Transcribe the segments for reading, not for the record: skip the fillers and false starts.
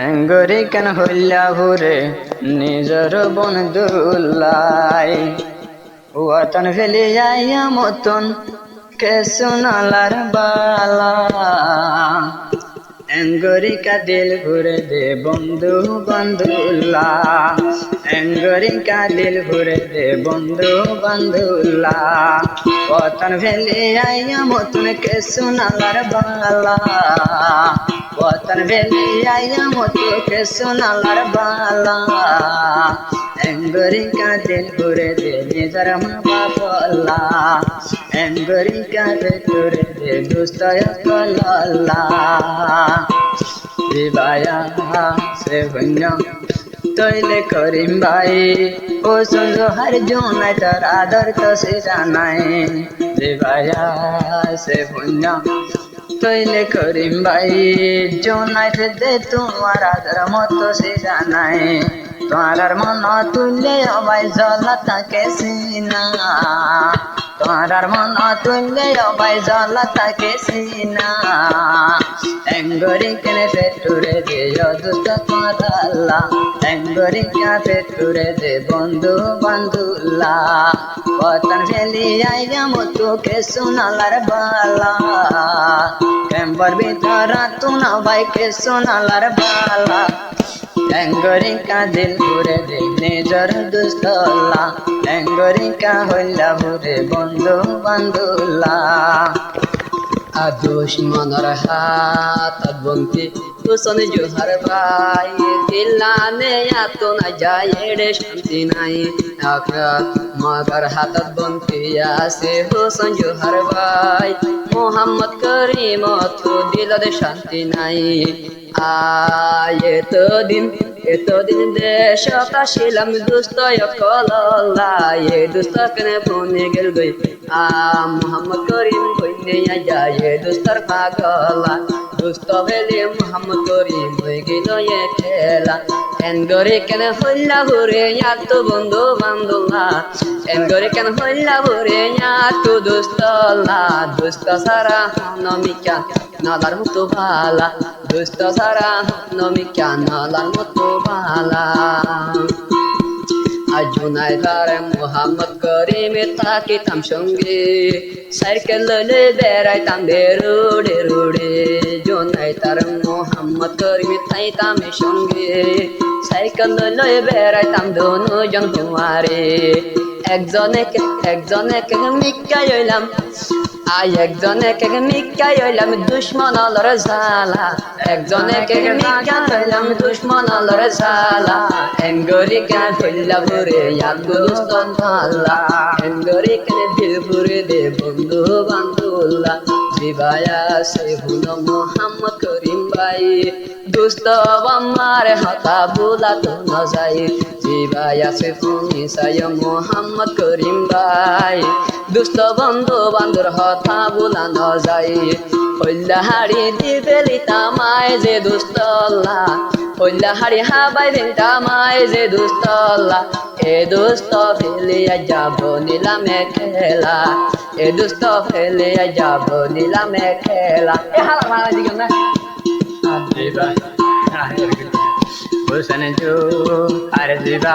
Angry কেন হইলা ভুরে নিজর বন্ধুলাই ওয়াতন ফেলে যাইয়া মতন কে সোনালার বালা এঙ্গরি কা দিল ভরে দে বন্ধু বন্ধুলা এঙ্গরি কা দিল ভরে দে বন্ধু বন্ধুলা ওয়াতন ফেলে যাইয়া মতন কে সোনালার বালা ওয়াতন ফেলে যাইয়া মতন কে সোনালার বালা এঙ্গরি কা দিল ভরে দে নিজর মা বাপলা এঙ্গরি কা দিল ভরে দে দুস্তয় কললা বিবায়া সে বন্য তৈলে করিম ভাই ও সুন্দর হর জোনাই তার আদর তো সে জানাই বিবায়া সে বন্য তৈলে করিম ভাই জোনাই দে তোমার আদর মতো সে জানাই তোমার মন তুলে অবাই জলা তাকে সিনা তোমার মন তুলে অবাই জলা তাকে সিনা এঙ্গরি কেনে পেটুরে দে দুষ্ট কাঁদাল্লা এঙ্গরি কে পেটুরে দে বন্ধু বন্ধুল্লা পতন ফেলি আইয়া মতো কে সোনালার বালা কেম্বর ভিতর তুনা ভাই কে সোনালার বালা এঙ্গরি কা দিল ভরে দে নিজর দুস্তলা এঙ্গরি কা হইলা ভরে বন্ধু বন্ধুলা দুশ্মনর হাত বন্তি তুসন জোহার ভাই দিলানে এত না যায় রে শান্তি নাই মগর হাত বন্তি আছে হুসন জোহার ভাই মোহাম্মদ করিম তো দিল দে শান্তি নাই এতদিন দেশত আসিলাম দুস্থ কলল্লা এ দুস্থ কেনে বনে গেল গই মোহাম্মদ করিম কইনে যায় দুস্তর পাগলা দুস্থ ভেলে মোহাম্মদ করিম হয়ে গেল এ খেলা এনগরে কেন হইলা ভরে এত বন্ধু বান্ধলা এনগরে কেন হইলা ভরে এত দুস্তলা দুস্থ সারা নমিকা নালার মতো ভালা দুষ্ট সারা নমিকা নালার মতো ভালা জোনাই তার মোহাম্মদ করিমে থাকিতাম সঙ্গে সাইকেল লইলে বেড়াইতাম রোডে রোডে জোনাই তার মোহাম্মদ করিমে থাইতাম সঙ্গে সাইকেল লইলে বেড়াইতাম দুজন কুমারে একজনে মিক্কা হইলাম একজনে মিক্কা হইলাম দুশ্মন আলোর ঝালা একজনে মিক্কা হইলাম দুশ্মন আলোর ঝালা এঙ্গরি কে হইলা ভরে দুস্তন ভালা এঙ্গরি কে দিল ভরে দে বন্ধু বান্ধুল্লা বিবায়া সে হুন মোহাম্মদ করিম ভাই দুস্ত আমার হতা ভুলা তো ন যাই বিবায়া সে ফুনি সায় মোহাম্মদ করিম ভাই দুষ্ট বন্ধু বান্ধুর হতা ভুলা ন যাই হইলা হাড়ি দিবেলি তামায় যে দুস্তল্লা হইলা হাড়ি হাবাই দিন তামায় যে দুস্তল্লা এ দুষ্ট ফেলিয়া যাব নিলামে খেলা এ দুষ্ট ফেলিয়া যাব নিলামে খেলা এ হালা মারা দিগম না হুসেন জো আর দিবা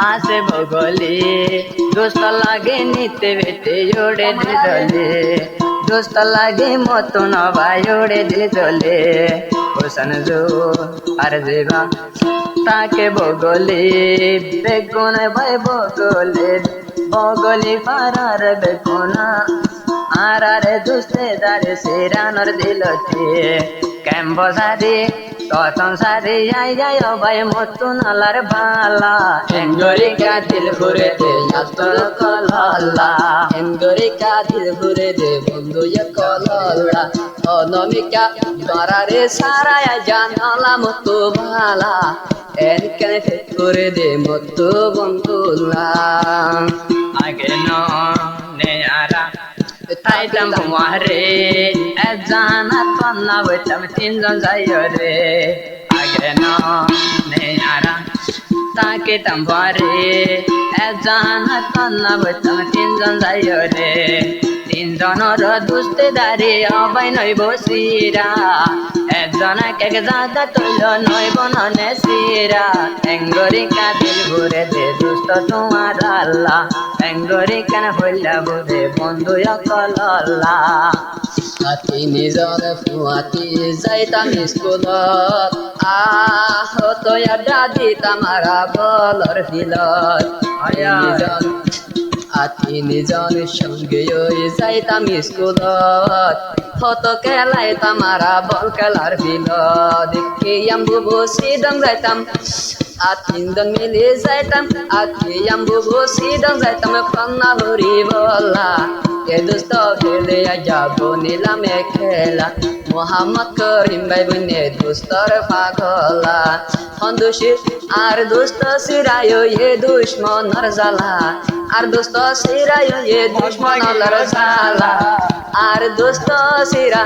আসে ভগলি দোস্ত লাগে নিতে বেতে জোড়ে দিলে দোস্ত লাগে মতন ভাই জোড়ে দিলে হুসেন জো আর দিবা তাকে বগলি বেগুন ভাই বগলি পারার বেগুনা আর দুসে দারে সেরানোর দিলতে ক্যাম্ব সারি ততন সারি যাই যাই ভাই মতন আলার বালা এঙ্গরি কা দিল ভরে দে তোর কলল্লা এঙ্গরি কা দিল ভরে দে বন্ধু কলল্লা অনমিকা দরারে সারায় জানালা মতো ভালা এন কেন করে দে মতো বন্ধুলা আগে নেয়ারা তাইতাম তোমারে জানা তন্না বইতাম তিনজন যাই রে আগে নেয়ারা তাকে তোমারে জানা তন্না বইতাম তিনজন যাই রে তিনজনের দুস্তেদারি অবাই নইব সিরা একজন এক এক জায়গা তৈল নইব ননে সিরা এঙ্গরি কাদিল ঘুরে দে দুষ্ট তোমার আল্লাহ এঙ্গরি কেন হইলা বুঝে বন্ধু অকল্লা তিনিজন ফুয়াতি যাইতাম স্কুলত তৈ আড্ডা দিতাম আরা বলর ফিলত তিনিজন সঙ্গে যাইতাম স্কুলত হত খেলাইতাম আরা বল খেলার ফিলত কিয়াম বুবু সিডং যাইতাম তিনজন মিলে যাইতাম কিয়াম বুবু সিডং যাইতাম পান্না হরি বলা এ দোস্ত ফেলে যাবো নিলামে খেলা মোহাম্মদ করিম ভাই বনে দোস্তর পাগলা হন্দুষি আর দোস্ত সিরায় এ দুশ্মনর জ্বালা আর দোস্ত সিরায় এ দুশ্মনর জ্বালা আর দোস্ত সিরা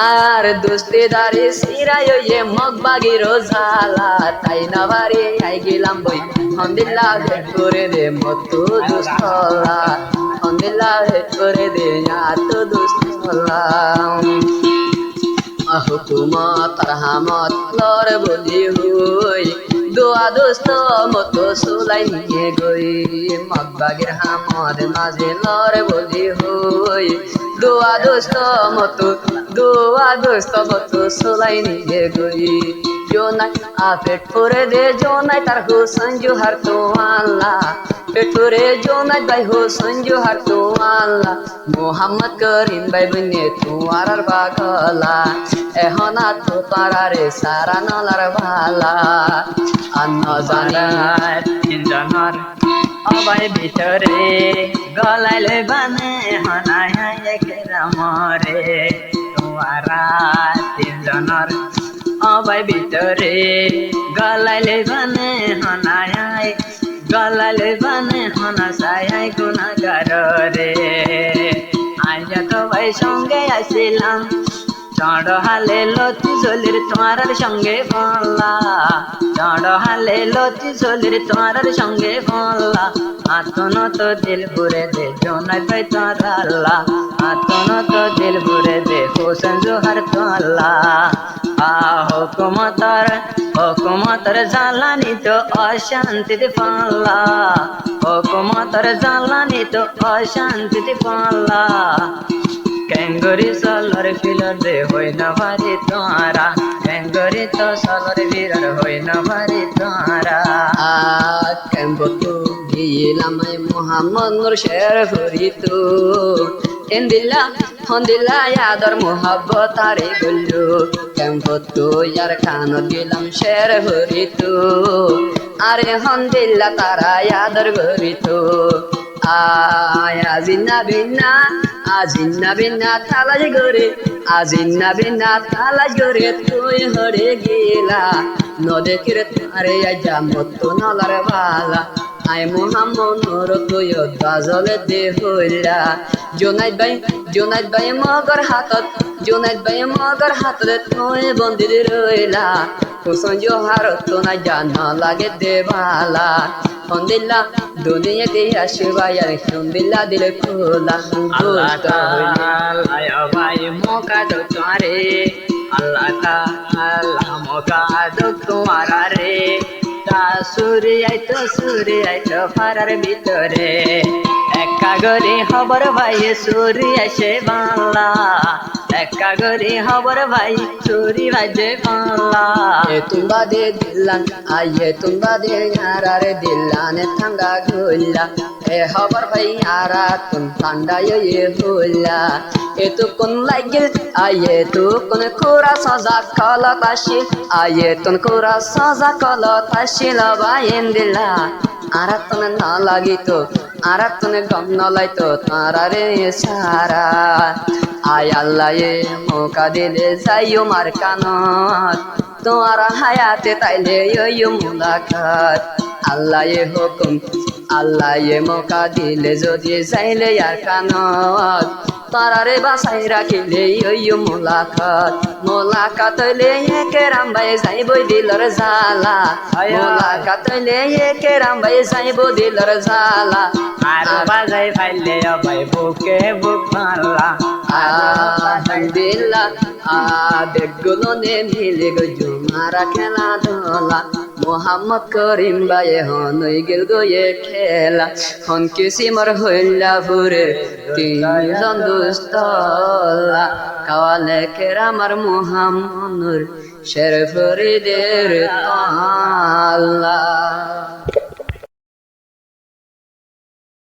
আর দোস্তেদারি সিরায় এ মগবাগির জ্বালা তাই না বাড়ি আই গেলাম বই হন্দিল্লা ভেট করে দে মতো দুস্তলা হন্দিল্লা ভেট করে দে তো দুস্তলা হুকুমত রহমত লর বলি হই দোয়া দোস্ত মতো সোলাই নিয়ে গই মগবাগের হামদ মাঝে লর বলি হই দোয়া দোস্ত মতো সোলাই নিয়ে গই জোনাই পেট করে দে জোনাই তার হো সঞ্জু হার তো আল্লাহ পেট করে জোনাই ভাই হো সঞ্জু হার তো আল্লাহ মোহাম্মদ করিম ভাই বনে তোমার বাগলা এহনা তো পারারে সারা নলার ভালা আন্ন জানি তিনজনের অবাই ভিতরে গলাইলে বানে হনায় মরে তোমারা তিনজনের অবাই ভিতরে গলাইলে বানে হনায় গলাইলে বানে হনা সাই গুণাগার রে আজ তো ভাই সঙ্গে আসিলাম চড় হালে লতি জলির তোমার সঙ্গে বললা চড় হালে লতি জলির তোমার সঙ্গে বললা আতন তো দিল ঘুরে দে জোনাই ভাই তোর আল্লাহ আতন তো দিল ঘুরে দে হোসেন জোহার তো আল্লাহ হুকুমতর জ্বালানি তো অশান্তিতে পাল্লা হুকুমতর জ্বালানি তো অশান্তিতে পাল্লা ক্যাঙ্গরি সলর ফিলর রে হই না ভারি তোরা ক্যাঙ্গরি তো সলর ফিলর হই না ভারি তোরা কেম্বতু গিয়েলাম মোহাম্মদ নূর শের ফরিতু এন্দিল্লা হন্দিল্লা ইয়াদর মোহাব্বত আরে গুল্লু কেম্বতু ইয়ার খান গেলাম শের ফরিতু আরে হন্দিল্লা তারা ইয়াদর গরিতু আজিন্না বিন্না তালাজ গরে আজিন্না বিন্না তালাজ গরে তুই হরে গেলা নদে কিরে তারে আজা মতো নলার বালা আই মোহাম্মদ নূর তুই বাজলে দে হইলা জোনাইদ ভাই মগর হাতত তুই বন্দির রইলা হুসন জোহার তো না জানা লাগে দে বালা হন্দিল্লা দুনিয়াতে আসবাই আলহামদুলিল্লাহ দিল খোলা আল্লাহ ভাই মোকা দো তোমারে আল্লাহ মোকা দো তোমারা রে তা সুরে আইতো ফারার ভিতরে একা গরি খবর ভাই সুরি আসে বাংলা একা গরি খবর ভাই সুরি বাজে বাংলা তুম্বা দে দিল্লান তুম্বা দে আরে দিল্লান ঠান্ডা গুল্লা খবর ভাই আরা তুম ঠান্ডা হইলা তো কোন লাগিল তো কোন কোরা সাজা কলত আসি তুন কোরা সাজা কলত আসিল বাইন দিলা আরা তুন না লাগিত আরা তুন গম নলাইতো তারা রে সারা আল্লাহ মোকা দিলে যাইও মার কানত তোমার হায়াতে তাইলে মুলাকাত আল্লাহ হুকুম আল্লাহ মোকা দিলে যদি চাইলে আর কানত তারারে বাসাই রাখিলে ওইও মোলাকাত হইলে একে রামবাই যাইব দিলর জালা মোলাকাত হইলে একে রামবাই যাইব দিলর জালা আর বাজাই ফাইলে ভাই বুকে বুক মারলা আলহামদুলিল্লাহ আবেগগুলো নে মিলে গো জুমারা খেলা ধলা মোহাম্মদ করিম বায়ে হন ওই গেল গয়ে খেলা হন কিসিমর হইলা ফুরে তিনজন দুস্তলা কাওয়ালে কেরামার মোহাম্মদ শের ফরিদের আল্লাহ।